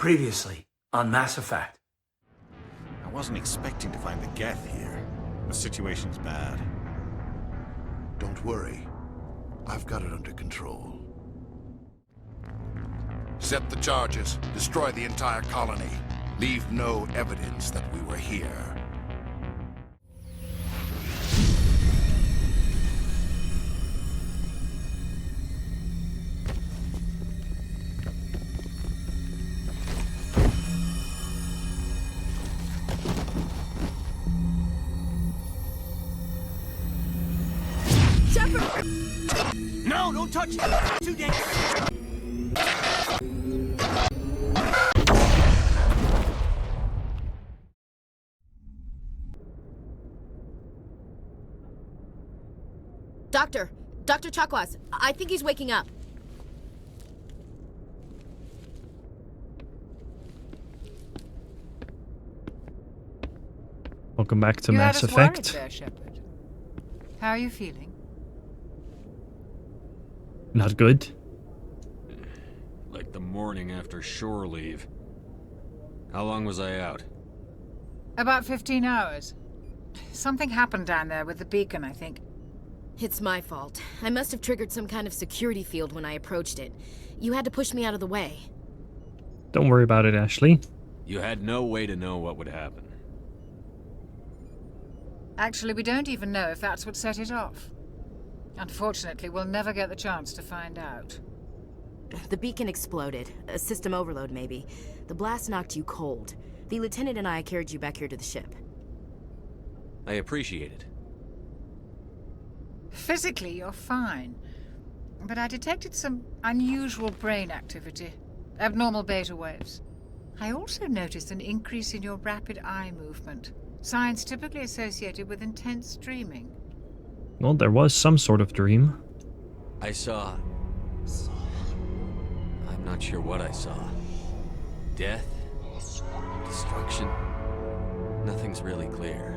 Previously on Mass Effect. I wasn't expecting to find the Geth here. The situation's bad. Don't worry. I've got it under control. Set the charges. Destroy the entire colony. Leave no evidence that we were here. No, don't touch it! Too dangerous! Dr. Chakwas, I think he's waking up. Welcome back to You Mass had us worried Effect. there, Shepard. How are you feeling? Not good. Like the morning after shore leave. How long was I out? About 15 hours. Something happened down there with the beacon, I think. It's my fault. I must have triggered some kind of security field when I approached it. You had to push me out of the way. Don't worry about it, Ashley. You had no way to know what would happen. Actually, we don't even know if that's what set it off. Unfortunately, we'll never get the chance to find out. The beacon exploded. A system overload, maybe. The blast knocked you cold. The lieutenant and I carried you back here to the ship. I appreciate it. Physically, you're fine. But I detected some unusual brain activity. Abnormal beta waves. I also noticed an increase in your rapid eye movement. Signs typically associated with intense dreaming. Well, there was some sort of dream. I saw... I'm not sure what I saw. Death? Destruction? Nothing's really clear.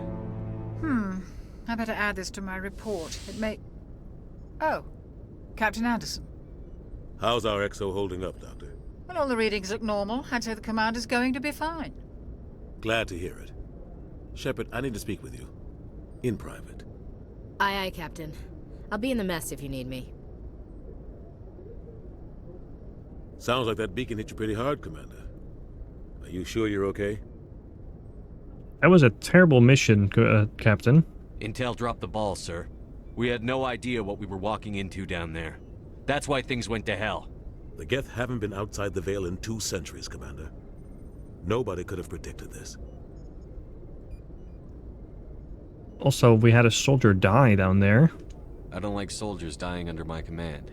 I better add this to my report. It may... Oh, Captain Anderson. How's our XO holding up, Doctor? Well, all the readings look normal. I'd say the commander's going to be fine. Glad to hear it. Shepard, I need to speak with you. In private. Aye, Captain. I'll be in the mess if you need me. Sounds like that beacon hit you pretty hard, Commander. Are you sure you're okay? That was a terrible mission, Captain. Intel dropped the ball, sir. We had no idea what we were walking into down there. That's why things went to hell. The Geth haven't been outside the Veil in 2 centuries, Commander. Nobody could have predicted this. Also, we had a soldier die down there. I don't like soldiers dying under my command.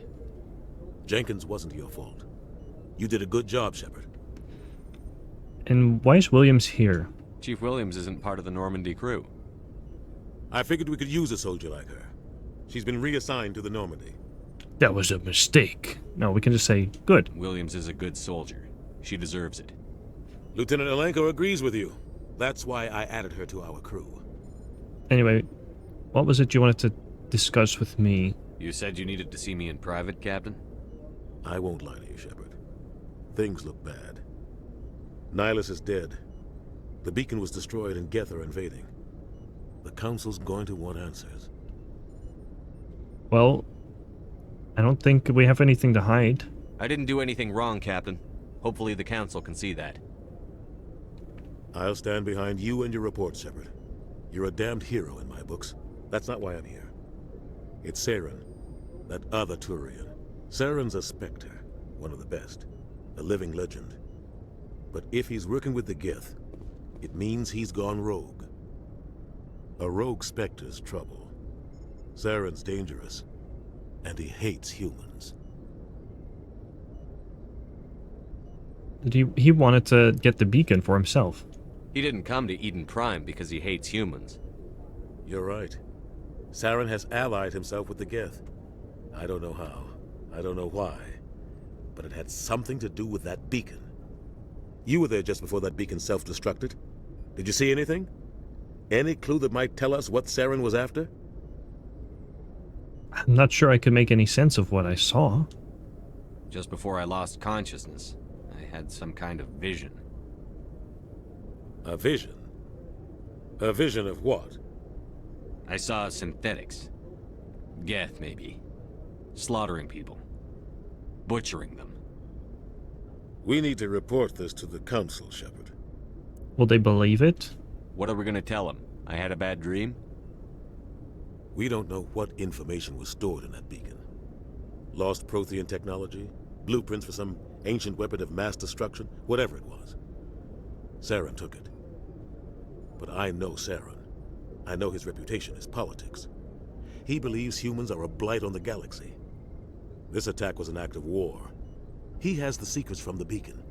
Jenkins wasn't your fault. You did a good job, Shepard. And why is Williams here? Chief Williams isn't part of the Normandy crew. I figured we could use a soldier like her. She's been reassigned to the Normandy. That was a mistake. No, we can just say, good. Williams is a good soldier. She deserves it. Lieutenant Alenko agrees with you. That's why I added her to our crew. Anyway, what was it you wanted to discuss with me? You said you needed to see me in private, Captain? I won't lie to you, Shepard. Things look bad. Nihilus is dead. The beacon was destroyed and Geth are invading. The Council's going to want answers. Well, I don't think we have anything to hide. I didn't do anything wrong, Captain. Hopefully the Council can see that. I'll stand behind you and your report, Shepard. You're a damned hero in my books. That's not why I'm here. It's Saren, that other Turian. Saren's a Spectre, one of the best. A living legend. But if he's working with the Geth, it means he's gone rogue. A rogue Spectre's trouble. Saren's dangerous, and he hates humans. He wanted to get the beacon for himself. He didn't come to Eden Prime because he hates humans. You're right. Saren has allied himself with the Geth. I don't know how. I don't know why. But it had something to do with that beacon. You were there just before that beacon self-destructed. Did you see anything? Any clue that might tell us what Saren was after? I'm not sure I could make any sense of what I saw. Just before I lost consciousness, I I had some kind of vision. A vision? A vision of what? I saw synthetics. Geth, maybe. Slaughtering people. Butchering them. We need to report this to the Council, Shepard. Will they believe it? What are we gonna tell them? I had a bad dream? We don't know what information was stored in that beacon. Lost Prothean technology? Blueprints for some ancient weapon of mass destruction? Whatever it was. Saren took it. But I know Saren. I know his reputation is politics. He believes humans are a blight on the galaxy. This attack was an act of war. He has the secrets from the beacon.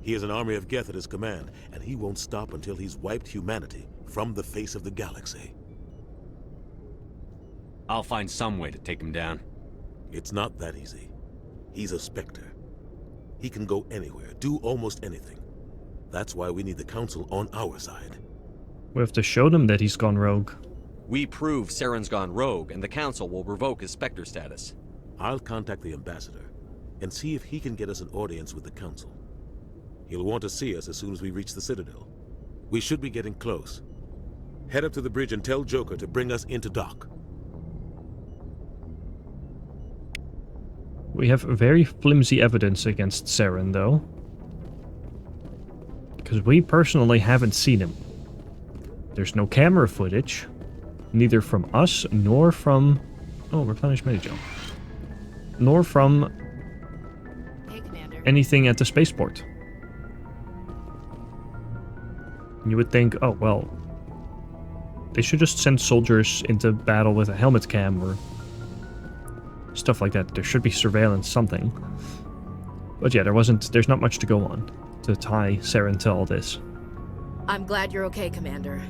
He has an army of Geth at his command, and he won't stop until he's wiped humanity from the face of the galaxy. I'll find some way to take him down. It's not that easy. He's a Spectre. He can go anywhere, do almost anything. That's why we need the Council on our side. We have to show them that he's gone rogue. We prove Saren's gone rogue, and the Council will revoke his Spectre status. I'll contact the Ambassador and see if he can get us an audience with the Council. He'll want to see us as soon as we reach the Citadel. We should be getting close. Head up to the bridge and tell Joker to bring us into dock. We have very flimsy evidence against Saren, though. Because we personally haven't seen him. There's no camera footage. Neither from us, nor from... Oh, replenish Medi-Gel. Nor from... Hey, Commander. anything at the spaceport. You would think, oh, well... they should just send soldiers into battle with a helmet cam, or... stuff like that. There should be surveillance, something. But yeah, there's not much to go on to tie Saren to all this. I'm glad you're okay, Commander.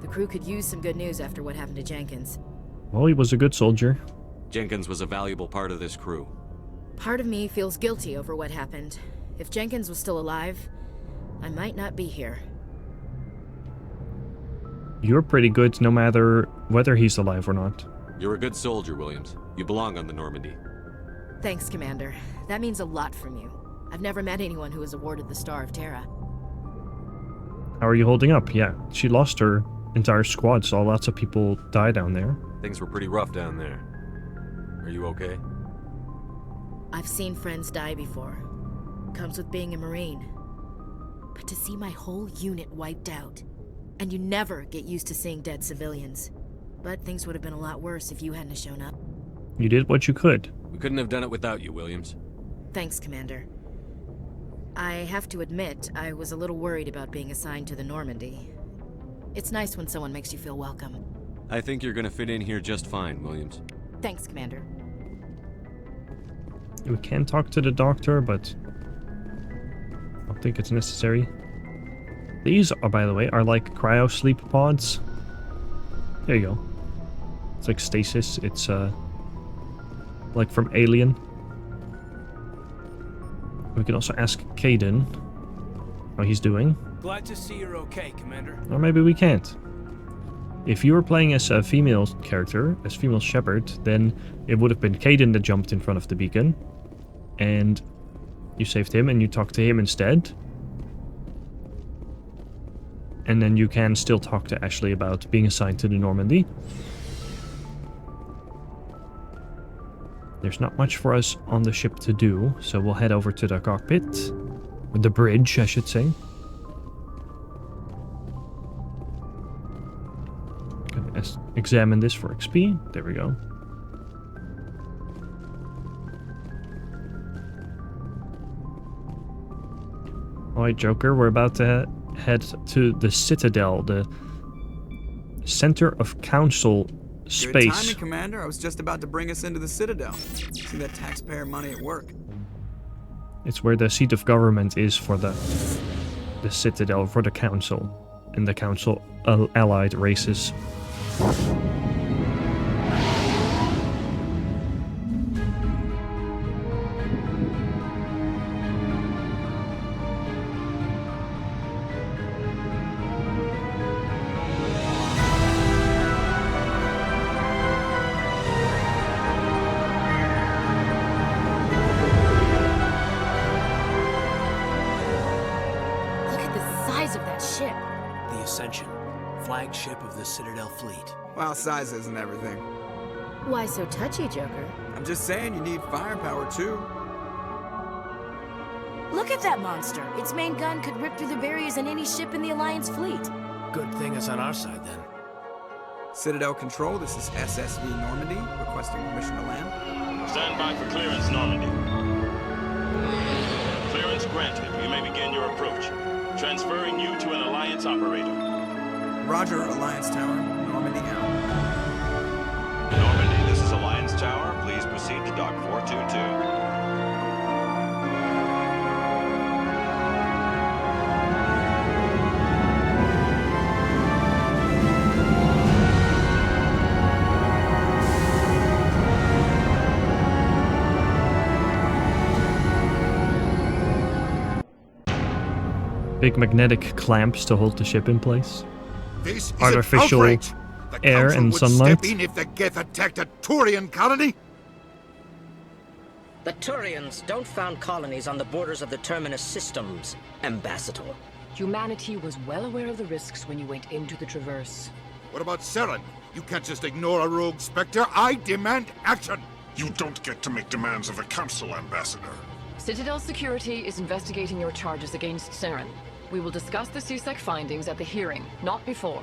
The crew could use some good news after what happened to Jenkins. Well, he was a good soldier. Jenkins was a valuable part of this crew. Part of me feels guilty over what happened. If Jenkins was still alive, I might not be here. You're pretty good no matter whether he's alive or not. You're a good soldier, Williams. You belong on the Normandy. Thanks, Commander. That means a lot from you. I've never met anyone who was awarded the Star of Terra. How are you holding up? Yeah, she lost her entire squad, so lots of people die down there. Things were pretty rough down there. Are you okay? I've seen friends die before. Comes with being a Marine. But to see my whole unit wiped out, and you never get used to seeing dead civilians. But things would have been a lot worse if you hadn't shown up. You did what you could. We couldn't have done it without you, Williams. Thanks, Commander. I have to admit, I was a little worried about being assigned to the Normandy. It's nice when someone makes you feel welcome. I think you're gonna fit in here just fine, Williams. Thanks, Commander. We can talk to the doctor, but I don't think it's necessary. These are, by the way, are like cryo sleep pods. There you go. It's like stasis. It's like from Alien. We can also ask Caden how he's doing. Glad to see you're okay, Commander. Or maybe we can't. If you were playing as a female character, as female Shepard, then it would have been Caden that jumped in front of the beacon. And you saved him and you talked to him instead. And then you can still talk to Ashley about being assigned to the Normandy. There's not much for us on the ship to do, so we'll head over to the cockpit. Or the bridge, I should say. Gonna examine this for XP. There we go. Alright, Joker, we're about to head to the Citadel, the center of Council space. Good timing, Commander. I was just about to bring us into the Citadel. See that taxpayer money at work. It's where the seat of government is for the Citadel, for the Council, and the Council allied races. size of that ship? The Ascension, flagship of the Citadel fleet. Well, size isn't everything. Why so touchy, Joker? I'm just saying you need firepower too. Look at that monster. Its main gun could rip through the barriers in any ship in the Alliance fleet. Good thing it's on our side then. Citadel Control, this is SSV Normandy, requesting permission to land. Stand by for clearance, Normandy. Clearance granted. You may begin your approach. Transferring you to an Alliance operator. Roger, Alliance Tower. Normandy out. Normandy, this is Alliance Tower. Please proceed to Dock 422. Big magnetic clamps to hold the ship in place. This is Artificial an outrage. The air Council and would sunlight. step in if the Geth attacked a Turian colony. The Turians don't found colonies on the borders of the Terminus systems, Ambassador. Humanity was well aware of the risks when you went into the Traverse. What about Saren? You can't just ignore a rogue Spectre. I demand action. You don't get to make demands of the Council, Ambassador. Citadel Security is investigating your charges against Saren. We will discuss the CSEC findings at the hearing, not before.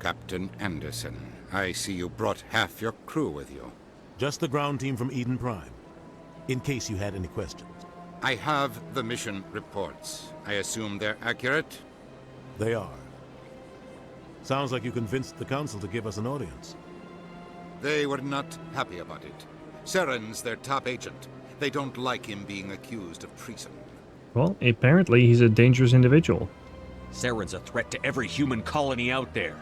Captain Anderson, I see you brought half your crew with you. Just the ground team from Eden Prime, in case you had any questions. I have the mission reports. I assume they're accurate? They are. Sounds like you convinced the Council to give us an audience. They were not happy about it. Saren's their top agent. They don't like him being accused of treason. Well, apparently he's a dangerous individual. Saren's a threat to every human colony out there.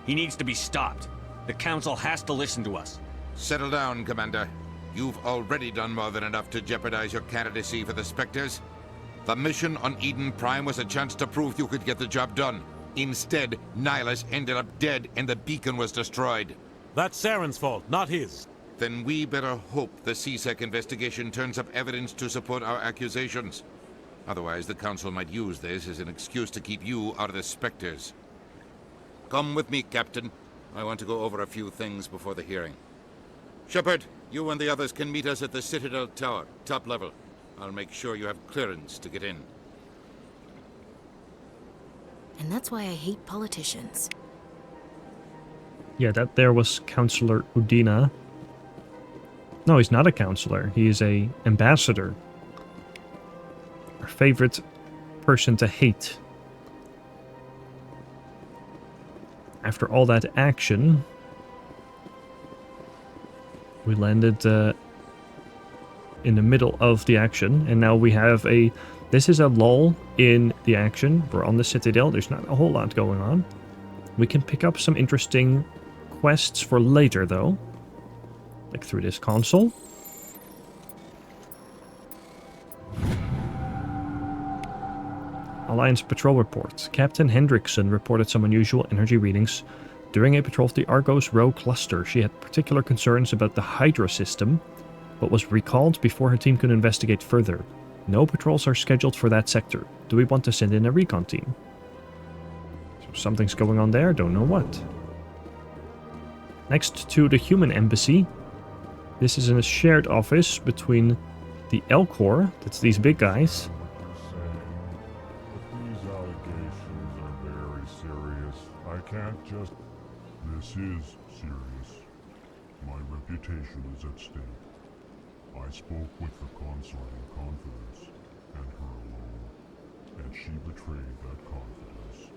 He needs to be stopped. The Council has to listen to us. Settle down, Commander. You've already done more than enough to jeopardize your candidacy for the Spectres. The mission on Eden Prime was a chance to prove you could get the job done. Instead, Nihilus ended up dead and the beacon was destroyed. That's Saren's fault, not his. Then we better hope the CSEC investigation turns up evidence to support our accusations. Otherwise, the Council might use this as an excuse to keep you out of the Spectres. Come with me, Captain. I want to go over a few things before the hearing. Shepard, you and the others can meet us at the Citadel Tower, top level. I'll make sure you have clearance to get in. And that's why I hate politicians. Yeah, that there was Counselor Udina. No, he's not a counselor. He is a ambassador. Our favorite person to hate. After all that action, we landed in the middle of the action, and now we have a... This is a lull in the action. We're on the Citadel. There's not a whole lot going on. We can pick up some interesting quests for later, though. Like through this console. Alliance Patrol Report. Captain Hendrickson reported some unusual energy readings during a patrol of the Argos Row cluster. She had particular concerns about the Hydra system, but was recalled before her team could investigate further. No patrols are scheduled for that sector. Do we want to send in a recon team? So something's going on there, don't know what. Next to the human embassy. This is in a shared office between the L Corps, that's these big guys. These allegations are very serious. I can't just... This is serious. My reputation is at stake. I spoke with the consort in confidence, and her alone, and she betrayed that confidence.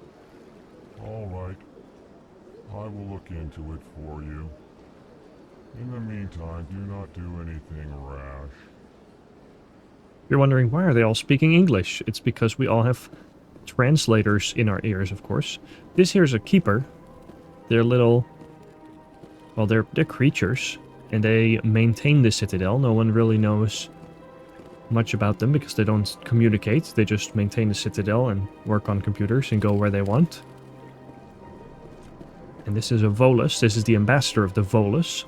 All right. I will look into it for you. In the meantime, do not do anything rash. You're wondering, why are they all speaking English? It's because we all have translators in our ears, of course. This here's a keeper. They're little... Well, they're creatures, and they maintain the Citadel. No one really knows much about them because they don't communicate. They just maintain the Citadel and work on computers and go where they want. And this is a Volus. This is the ambassador of the Volus.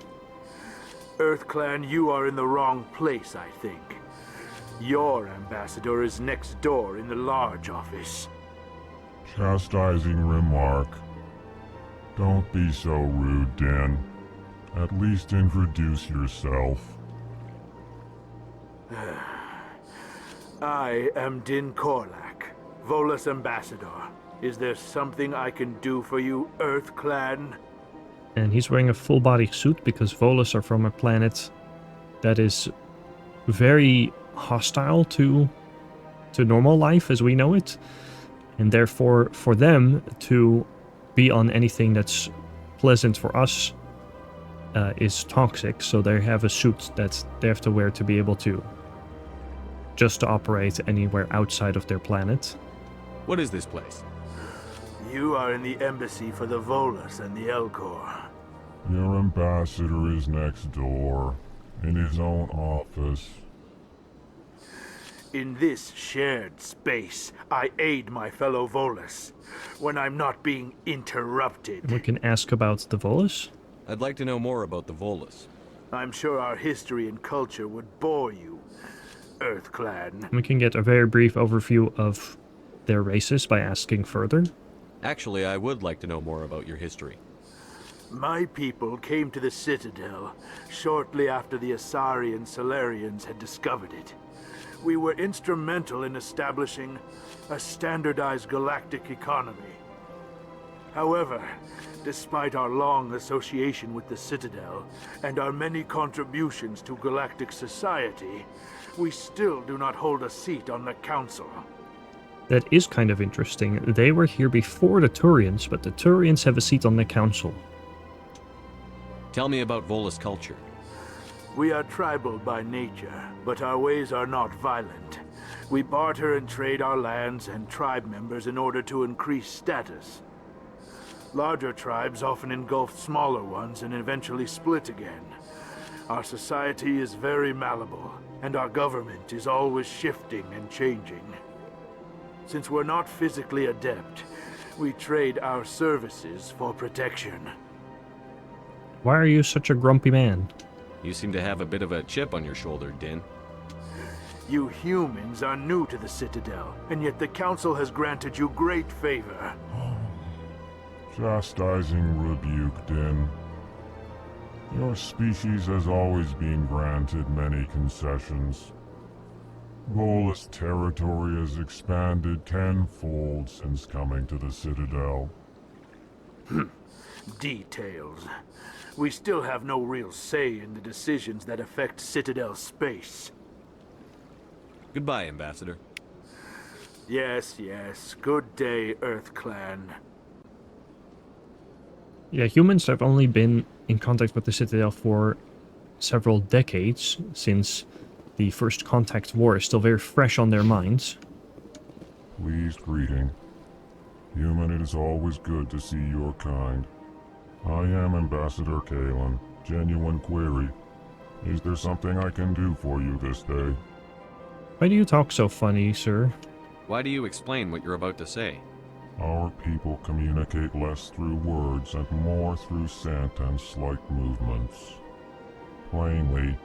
EarthClan, you are in the wrong place, I think. Your ambassador is next door in the large office. Chastising remark. Don't be so rude, Din. At least introduce yourself. I am Din Korlak, Volus ambassador. Is there something I can do for you, Earth Clan? And he's wearing a full-body suit because Volus are from a planet that is very hostile to normal life as we know it. And therefore, for them to be on anything that's pleasant for us is toxic. So they have a suit that they have to wear to be able to just to operate anywhere outside of their planet. What is this place? You are in the embassy for the Volus and the Elcor. Your ambassador is next door, in his own office. In this shared space, I aid my fellow Volus when I'm not being interrupted. We can ask about the Volus. I'd like to know more about the Volus. I'm sure our history and culture would bore you, Earth Clan. We can get a very brief overview of their races by asking further. Actually, I would like to know more about your history. My people came to the Citadel shortly after the Asari and Solarians had discovered it. We were instrumental in establishing a standardized galactic economy. However, despite our long association with the Citadel and our many contributions to galactic society, we still do not hold a seat on the Council. That is kind of interesting. They were here before the Turians, but the Turians have a seat on the Council. Tell me about Volus culture. We are tribal by nature, but our ways are not violent. We barter and trade our lands and tribe members in order to increase status. Larger tribes often engulf smaller ones and eventually split again. Our society is very malleable, and our government is always shifting and changing. Since we're not physically adept, we trade our services for protection. Why are you such a grumpy man? You seem to have a bit of a chip on your shoulder, Din. You humans are new to the Citadel, and yet the Council has granted you great favor. Chastising rebuke, Din. Your species has always been granted many concessions. Volus territory has expanded tenfold since coming to the Citadel. Details. We still have no real say in the decisions that affect Citadel space. Goodbye, Ambassador. Yes, yes. Good day, Earth Clan. Yeah, humans have only been in contact with the Citadel for several decades, since the First Contact War is still very fresh on their minds. Pleased greeting. Human, it is always good to see your kind. I am Ambassador Kalen. Genuine query. Is there something I can do for you this day? Why do you talk so funny, sir? Why do you explain what you're about to say? Our people communicate less through words and more through scent and slight movements. Plainly,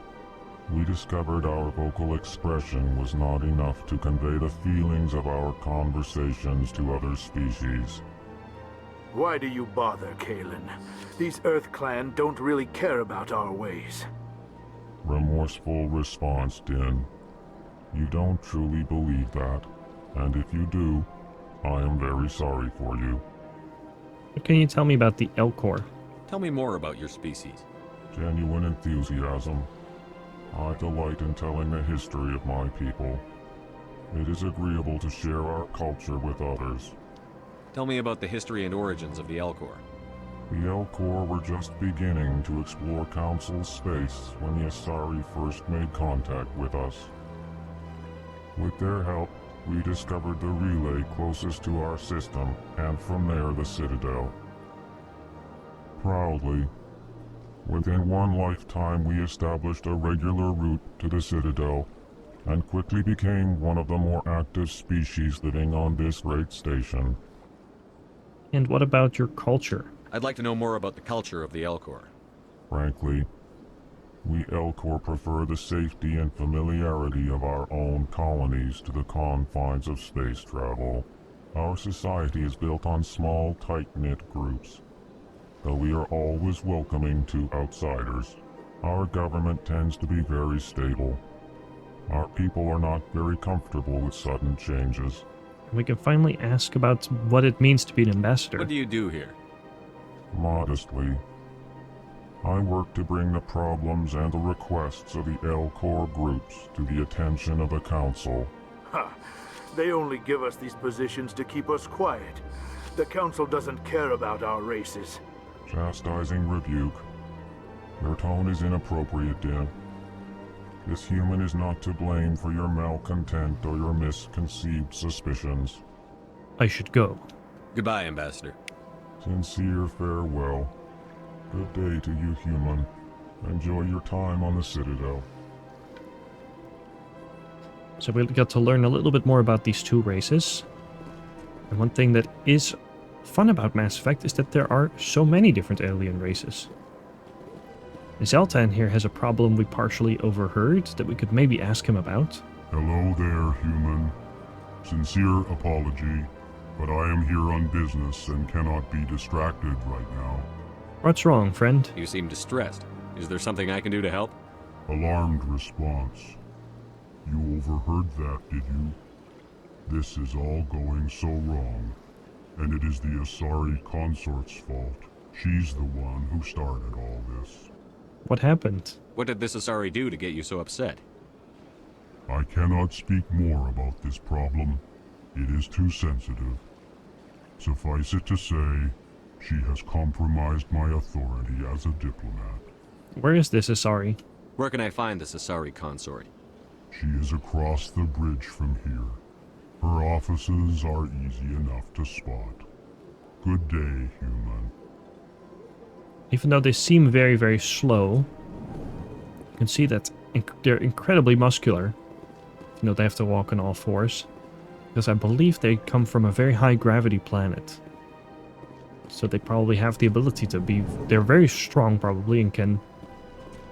we discovered our vocal expression was not enough to convey the feelings of our conversations to other species. Why do you bother, Kalen? These Earth Clan don't really care about our ways. Remorseful response, Din. You don't truly believe that, and if you do, I am very sorry for you. What can you tell me about the Elcor? Tell me more about your species. Genuine enthusiasm. I delight in telling the history of my people. It is agreeable to share our culture with others. Tell me about the history and origins of the Elcor. The Elcor were just beginning to explore Council space when the Asari first made contact with us. With their help, we discovered the relay closest to our system, and from there the Citadel. Proudly, within one lifetime we established a regular route to the Citadel, and quickly became one of the more active species living on this great station. And what about your culture? I'd like to know more about the culture of the Elcor. Frankly, We Elcor prefer the safety and familiarity of our own colonies to the confines of space travel. Our society is built on small, tight-knit groups, though we are always welcoming to outsiders. Our government tends to be very stable. Our people are not very comfortable with sudden changes. We can finally ask about what it means to be an ambassador. What do you do here? Modestly, I work to bring the problems and the requests of the Elcor groups to the attention of the Council. Ha! They only give us these positions to keep us quiet. The Council doesn't care about our races. Chastising rebuke. Your tone is inappropriate, Din. This human is not to blame for your malcontent or your misconceived suspicions. I should go. Goodbye, Ambassador. Sincere farewell. Good day to you, human. Enjoy your time on the Citadel. So we got to learn a little bit more about these two races. And one thing that is fun about Mass Effect is that there are so many different alien races. Zoltan here has a problem we partially overheard that we could maybe ask him about. Hello there, human. Sincere apology, but I am here on business and cannot be distracted right now. What's wrong, friend? You seem distressed. Is there something I can do to help? Alarmed response. You overheard that, did you? This is all going so wrong, and it is the Asari consort's fault. She's the one who started all this. What happened? What did this Asari do to get you so upset? I cannot speak more about this problem. It is too sensitive. Suffice it to say, she has compromised my authority as a diplomat. Where is this Asari? Where can I find this Asari consort? She is across the bridge from here. Her offices are easy enough to spot. Good day, human. Even though they seem very, very slow, you can see that they're incredibly muscular. You know, they have to walk on all fours. Because I believe they come from a very high gravity planet. So they probably have the ability to be... They're very strong, probably, and can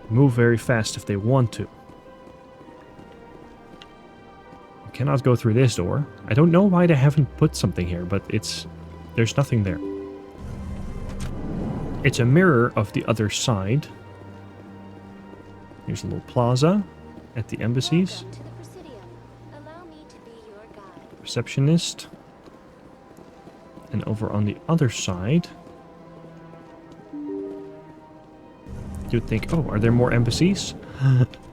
move very fast if they want to. You cannot go through this door. I don't know why they haven't put something here, but there's nothing there. It's a mirror of the other side. Here's a little plaza at the embassies. Receptionist. And over on the other side, you'd think, oh, are there more embassies?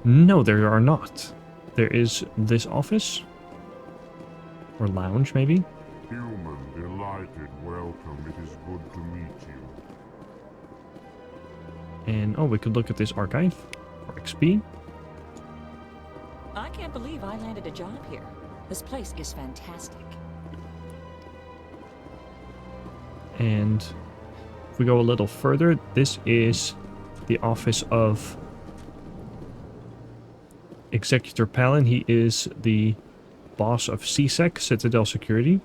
No, there are not. There is this office. Or lounge, maybe? Human, delighted, welcome. It is good to meet you. And, oh, we could look at this archive for XP. I can't believe I landed a job here. This place is fantastic. And if we go a little further, this is the office of Executor Palin. He is the boss of CSEC, Citadel Security.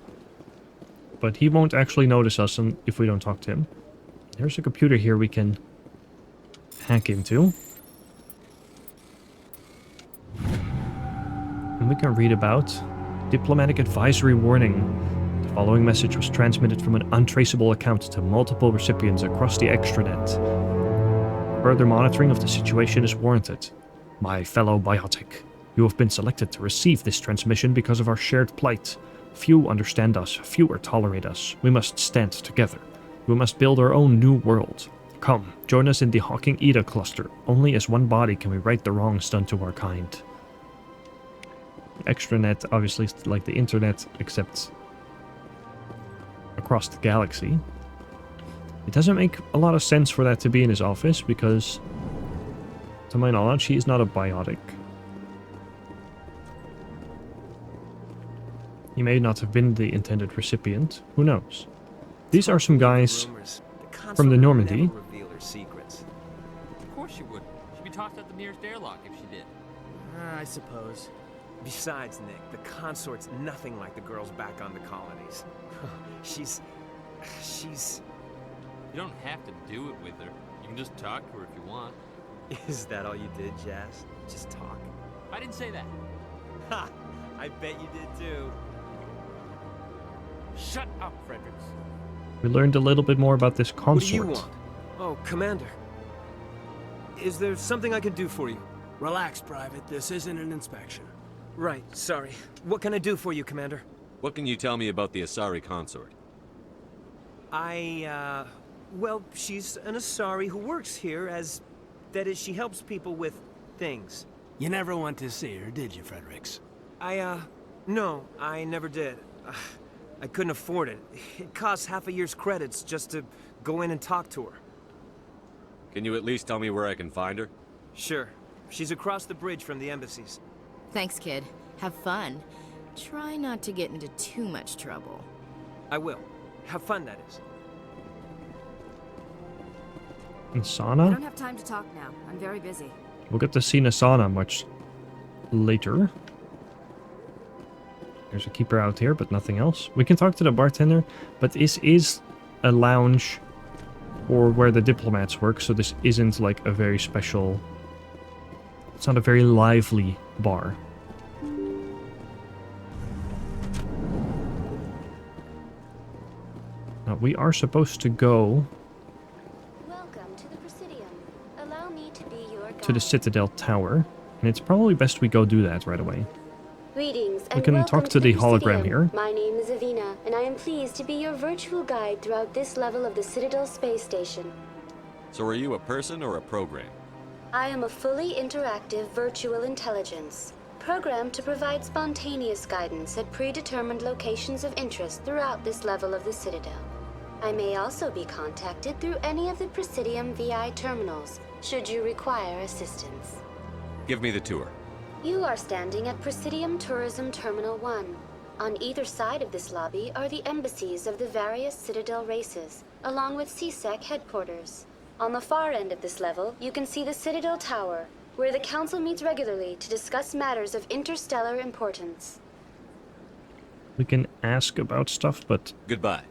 But he won't actually notice us if we don't talk to him. There's a computer here we can hack into. And we can read about diplomatic advisory warning. The following message was transmitted from an untraceable account to multiple recipients across the extranet. Further monitoring of the situation is warranted. My fellow biotic, you have been selected to receive this transmission because of our shared plight. Few understand us, fewer tolerate us. We must stand together. We must build our own new world. Come, join us in the Hawking Ida cluster. Only as one body can we right the wrongs done to our kind. Extranet, obviously, is like the internet, except across the galaxy. It doesn't make a lot of sense for that to be in his office, because, to my knowledge, he is not a biotic. He may not have been the intended recipient. Who knows? These are some guys from the Normandy. Secrets. Of course she would. She'd be tossed out the nearest airlock if she did. I suppose. Besides, Nick, the consort's nothing like the girls back on the colonies. She's... You don't have to do it with her. You can just talk to her if you want. Is that all you did, Jazz? Just talk? I didn't say that. Ha! I bet you did too. Shut up, Fredericks. We learned a little bit more about this consort. What do you want? Oh, Commander. Is there something I can do for you? Relax, Private. This isn't an inspection. Right, sorry. What can I do for you, Commander? What can you tell me about the Asari consort? Well, she's an Asari who works here as... That is, she helps people with things. You never went to see her, did you, Fredericks? No, I never did. I couldn't afford it. It costs half a year's credits just to go in and talk to her. Can you at least tell me where I can find her? Sure. She's across the bridge from the embassies. Thanks, kid. Have fun. Try not to get into too much trouble. I will. Have fun, that is. Nasana? I don't have time to talk now. I'm very busy. We'll get to see Nasana much later. There's a keeper out here, but nothing else. We can talk to the bartender, but this is a lounge or where the diplomats work, so this isn't like a very special... It's not a very lively bar. Now, we are supposed to go to the Citadel Tower, and it's probably best we go do that right away. Greetings, We can talk to the hologram here. My name is Avina, and I am pleased to be your virtual guide throughout this level of the Citadel space station. So are you a person or a program? I am a fully interactive virtual intelligence, programmed to provide spontaneous guidance at predetermined locations of interest throughout this level of the Citadel. I may also be contacted through any of the Presidium VI terminals, should you require assistance. Give me the tour. You are standing at Presidium Tourism Terminal 1. On either side of this lobby are the embassies of the various Citadel races, along with CSEC headquarters. On the far end of this level, you can see the Citadel Tower, where the Council meets regularly to discuss matters of interstellar importance. We can ask about stuff, but... Goodbye.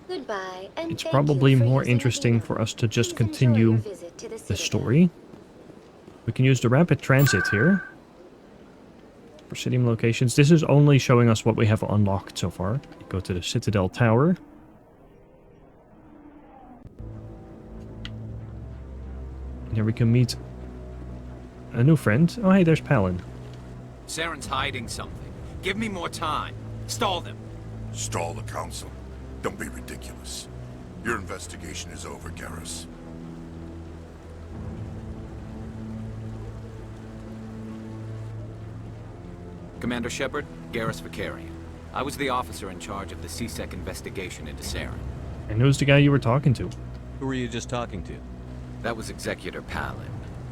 Goodbye, and It's thank probably you for more using interesting Avina. for us to just Please enjoy continue your visit to the the Citadel. story. We can use the rapid transit here. Presidium locations. This is only showing us what we have unlocked so far. Go to the Citadel Tower. And here we can meet a new friend. Oh, hey, there's Palin. Saren's hiding something. Give me more time. Stall them. Stall the Council? Don't be ridiculous. Your investigation is over, Garrus. Commander Shepard, Garrus Vicarian. I was the officer in charge of the CSEC investigation into Saren. And who's the guy you were talking to? Who were you just talking to? That was Executor Palin,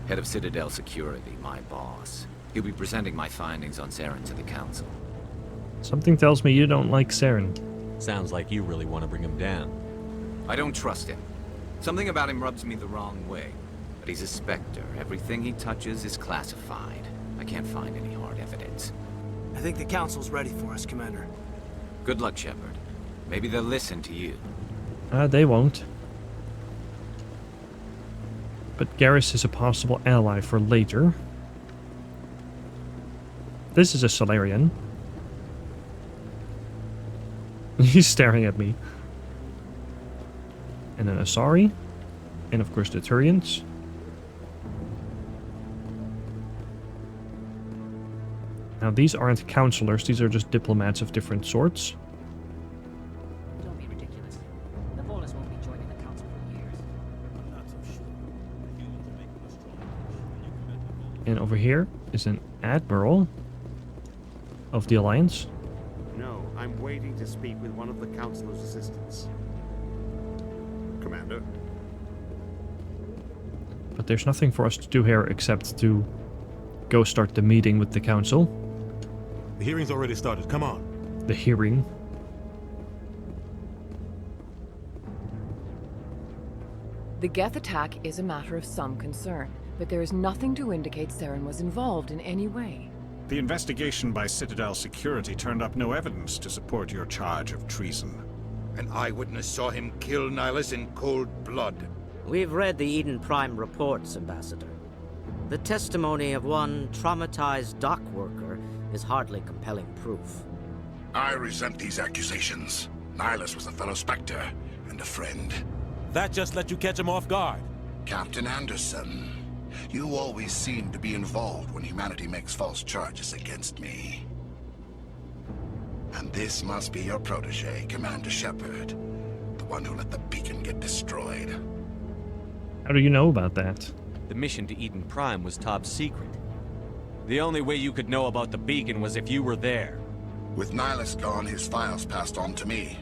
head of Citadel Security, my boss. He'll be presenting my findings on Saren to the Council. Something tells me you don't like Saren. Sounds like you really want to bring him down. I don't trust him. Something about him rubs me the wrong way. But he's a Spectre. Everything he touches is classified. I can't find any hard evidence. I think the Council's ready for us, Commander. Good luck, Shepard. Maybe they'll listen to you. They won't. But Garrus is a possible ally for later. This is a Solarian. He's staring at me. And an Asari. And of course the Turians. Now these aren't counselors, these are just diplomats of different sorts. Don't be ridiculous. The Volus won't be joining the Council for years. I'm not so sure. Humans are making us stronger. And over here is an admiral of the Alliance. No, I'm waiting to speak with one of the Councilor's assistants. Commander? But there's nothing for us to do here except to go start the meeting with the Council. The hearing's already started. Come on. The hearing. The Geth attack is a matter of some concern, but there is nothing to indicate Saren was involved in any way. The investigation by Citadel Security turned up no evidence to support your charge of treason. An eyewitness saw him kill Nihilus in cold blood. We've read the Eden Prime reports, Ambassador. The testimony of one traumatized dock worker is hardly compelling proof. I resent these accusations. Nihilus was a fellow Spectre and a friend. That just let you catch him off guard. Captain Anderson, you always seem to be involved when humanity makes false charges against me. And this must be your protege, Commander Shepard. The one who let the beacon get destroyed. How do you know about that? The mission to Eden Prime was top secret. The only way you could know about the beacon was if you were there. With Nihilus gone, his files passed on to me.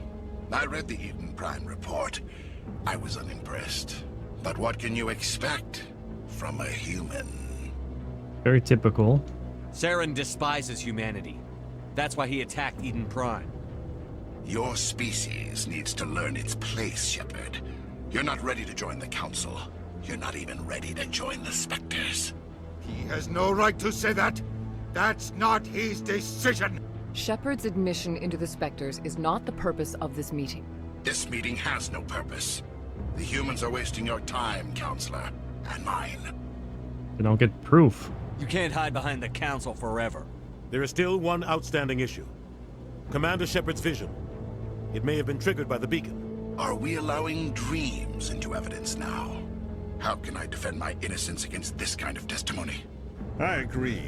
I read the Eden Prime report. I was unimpressed. But what can you expect from a human? Very typical. Saren despises humanity. That's why he attacked Eden Prime. Your species needs to learn its place, Shepard. You're not ready to join the Council. You're not even ready to join the Spectres. He has no right to say that. That's not his decision. Shepard's admission into the Spectres is not the purpose of this meeting. This meeting has no purpose. The humans are wasting your time, Counselor, and mine. They don't get proof. You can't hide behind the Council forever. There is still one outstanding issue. Commander Shepard's vision. It may have been triggered by the beacon. Are we allowing dreams into evidence now? How can I defend my innocence against this kind of testimony? I agree.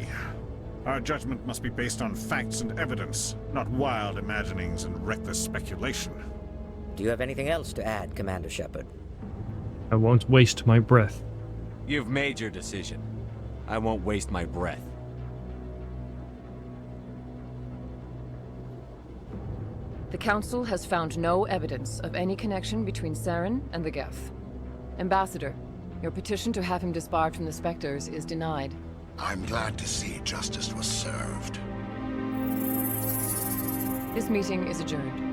Our judgment must be based on facts and evidence, not wild imaginings and reckless speculation. Do you have anything else to add, Commander Shepard? I won't waste my breath. You've made your decision. I won't waste my breath. The Council has found no evidence of any connection between Saren and the Geth. Ambassador, your petition to have him disbarred from the Spectres is denied. I'm glad to see justice was served. This meeting is adjourned.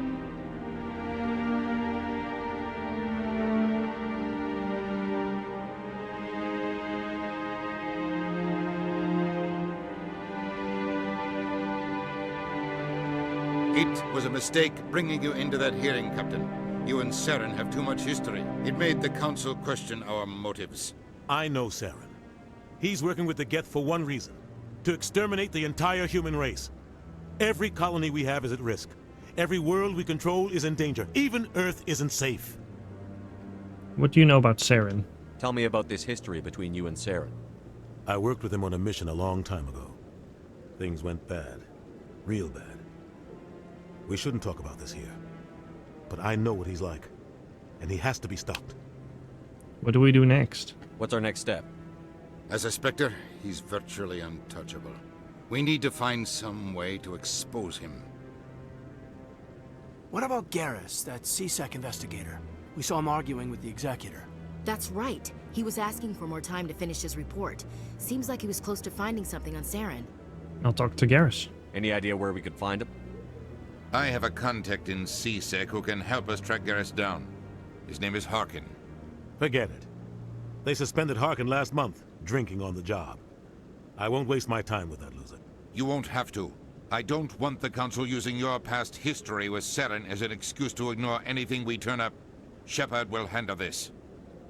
It was a mistake bringing you into that hearing, Captain. You and Saren have too much history. It made the Council question our motives. I know Saren. He's working with the Geth for one reason. To exterminate the entire human race. Every colony we have is at risk. Every world we control is in danger. Even Earth isn't safe. What do you know about Saren? Tell me about this history between you and Saren. I worked with him on a mission a long time ago. Things went bad. Real bad. We shouldn't talk about this here. But I know what he's like. And he has to be stopped. What do we do next? What's our next step? As a Spectre, he's virtually untouchable. We need to find some way to expose him. What about Garrus, that CSEC investigator? We saw him arguing with the Executor. That's right. He was asking for more time to finish his report. Seems like he was close to finding something on Saren. I'll talk to Garrus. Any idea where we could find him? I have a contact in CSEC who can help us track Garrus down. His name is Harkin. Forget it. They suspended Harkin last month, drinking on the job. I won't waste my time with that loser. You won't have to. I don't want the Council using your past history with Saren as an excuse to ignore anything we turn up. Shepard will handle this.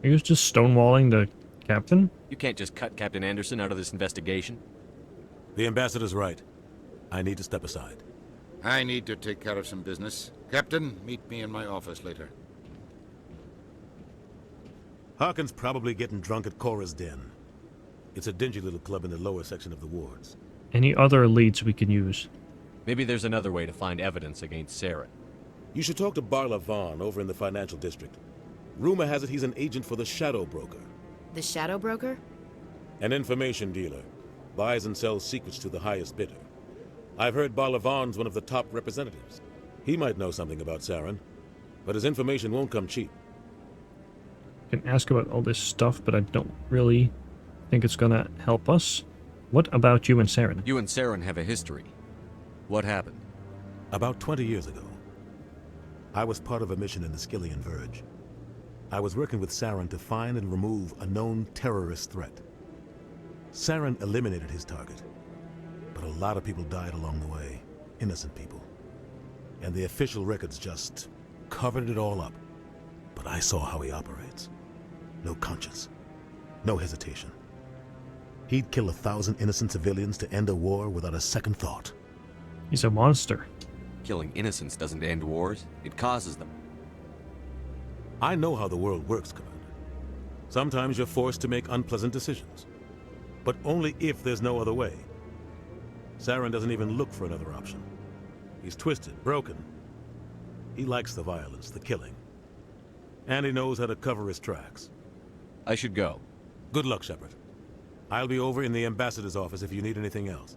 Are you just stonewalling the captain? You can't just cut Captain Anderson out of this investigation. The ambassador's right. I need to step aside. I need to take care of some business. Captain, meet me in my office later. Harkin's probably getting drunk at Cora's Den. It's a dingy little club in the lower section of the wards. Any other leads we can use? Maybe there's another way to find evidence against Saren. You should talk to Barla Vaughn over in the financial district. Rumor has it he's an agent for the Shadow Broker. The Shadow Broker? An information dealer. Buys and sells secrets to the highest bidder. I've heard Barla Vaughn's one of the top representatives. He might know something about Saren, but his information won't come cheap. I can ask about all this stuff, but I don't really think it's gonna help us. What about you and Saren? You and Saren have a history. What happened? About 20 years ago, I was part of a mission in the Skillian Verge. I was working with Saren to find and remove a known terrorist threat. Saren eliminated his target, but a lot of people died along the way, innocent people. And the official records just covered it all up. But I saw how he operates. No conscience, no hesitation. He'd kill 1,000 innocent civilians to end a war without a second thought. He's a monster. Killing innocents doesn't end wars, it causes them. I know how the world works, Commander. Sometimes you're forced to make unpleasant decisions. But only if there's no other way. Saren doesn't even look for another option. He's twisted, broken. He likes the violence, the killing. And he knows how to cover his tracks. I should go. Good luck, Shepard. I'll be over in the ambassador's office if you need anything else.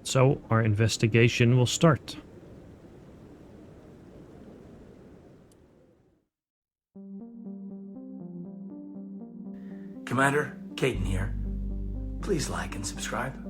So, our investigation will start. Commander, Caden here. Please like and subscribe.